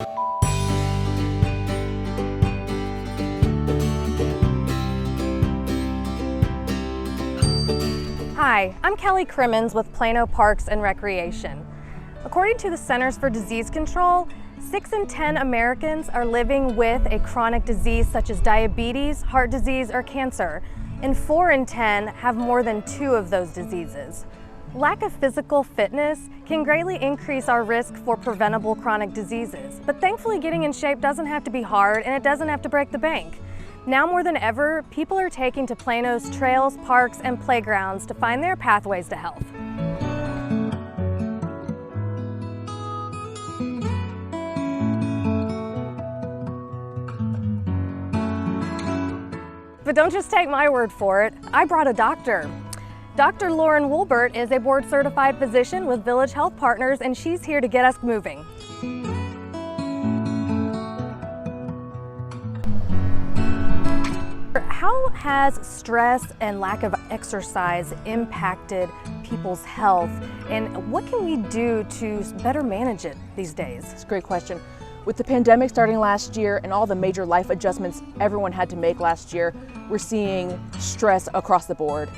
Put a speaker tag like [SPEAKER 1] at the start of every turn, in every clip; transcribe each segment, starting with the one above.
[SPEAKER 1] Hi, I'm Kelly Crimmins with Plano Parks and Recreation. According to the Centers for Disease Control, 6 in 10 Americans are living with a chronic disease such as diabetes, heart disease, or cancer, and 4 in 10 have more than 2 of those diseases. Lack of physical fitness can greatly increase our risk for preventable chronic diseases, but thankfully getting in shape doesn't have to be hard and it doesn't have to break the bank. Now more than ever, people are taking to Plano's trails, parks, and playgrounds to find their pathways to health. But don't just take my word for it. I brought a doctor. Dr. Lauren Woolbert is a board-certified physician with Village Health Partners, and she's here to get us moving. How has stress and lack of exercise impacted people's health, and what can we do to better manage it these days?
[SPEAKER 2] It's a great question. With the pandemic starting last year and all the major life adjustments everyone had to make last year, we're seeing stress across the board.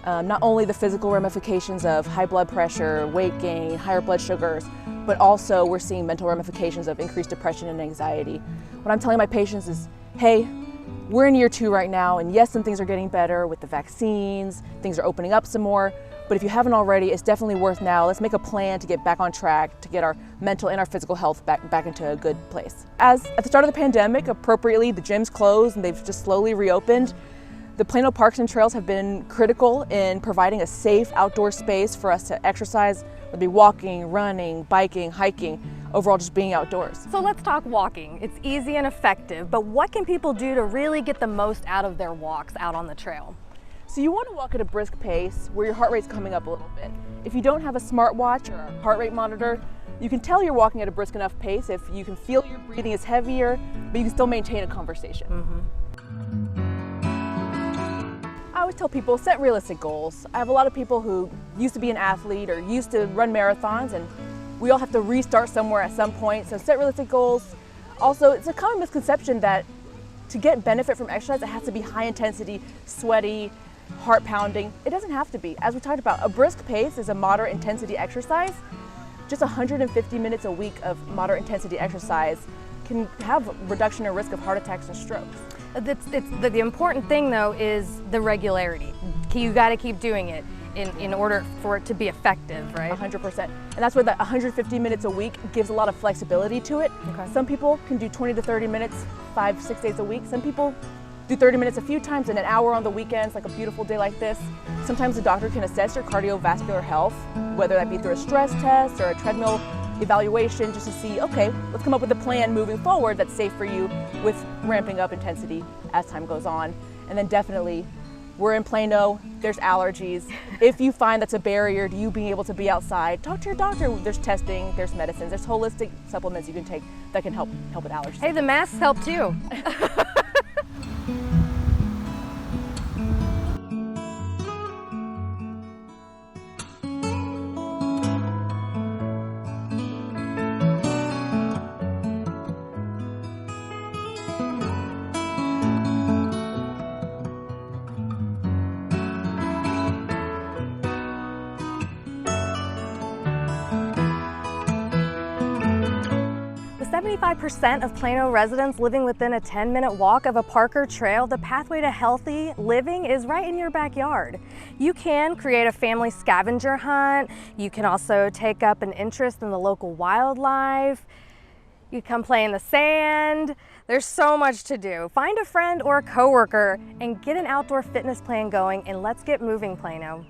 [SPEAKER 2] Not only the physical ramifications of high blood pressure, weight gain, higher blood sugars, but also we're seeing mental ramifications of increased depression and anxiety. What I'm telling my patients is, hey, we're in year 2 right now, and yes, some things are getting better with the vaccines, things are opening up some more, but if you haven't already, it's definitely worth now. Let's make a plan to get back on track, to get our mental and our physical health back into a good place. As at the start of the pandemic, appropriately, the gyms closed and they've just slowly reopened. The Plano Parks and Trails have been critical in providing a safe outdoor space for us to exercise, whether it be walking, running, biking, hiking, overall just being outdoors.
[SPEAKER 1] So let's talk walking. It's easy and effective, but what can people do to really get the most out of their walks out on the trail?
[SPEAKER 2] So you want to walk at a brisk pace where your heart rate's coming up a little bit. If you don't have a smartwatch or a heart rate monitor, you can tell you're walking at a brisk enough pace if you can feel your breathing is heavier, but you can still maintain a conversation. I always tell people, set realistic goals. I have a lot of people who used to be an athlete or used to run marathons, and we all have to restart somewhere at some point, so set realistic goals. Also, it's a common misconception that to get benefit from exercise, it has to be high intensity, sweaty, heart pounding. It doesn't have to be. As we talked about, a brisk pace is a moderate intensity exercise. Just 150 minutes a week of moderate intensity exercise can have reduction in risk of heart attacks and strokes.
[SPEAKER 1] The important thing though is the regularity. You got to keep doing it in order for it to be effective, right?
[SPEAKER 2] 100%. And that's where that 150 minutes a week gives a lot of flexibility to it.
[SPEAKER 1] Okay.
[SPEAKER 2] Some people can do 20 to 30 minutes 5-6 days a week. Some people do 30 minutes a few times and an hour on the weekends, like a beautiful day like this. Sometimes the doctor can assess your cardiovascular health, whether that be through a stress test or a treadmill evaluation, just to see, okay, let's come up with a plan moving forward that's safe for you with ramping up intensity as time goes on. And then definitely, we're in Plano, there's allergies. If you find that's a barrier to you being able to be outside, talk to your doctor. There's testing, there's medicines, there's holistic supplements you can take that can help with allergies.
[SPEAKER 1] Hey, the masks help too. With 75% of Plano residents living within a 10-minute walk of a park or trail, the pathway to healthy living is right in your backyard. You can create a family scavenger hunt. You can also take up an interest in the local wildlife. You come play in the sand. There's so much to do. Find a friend or a coworker and get an outdoor fitness plan going, and let's get moving, Plano.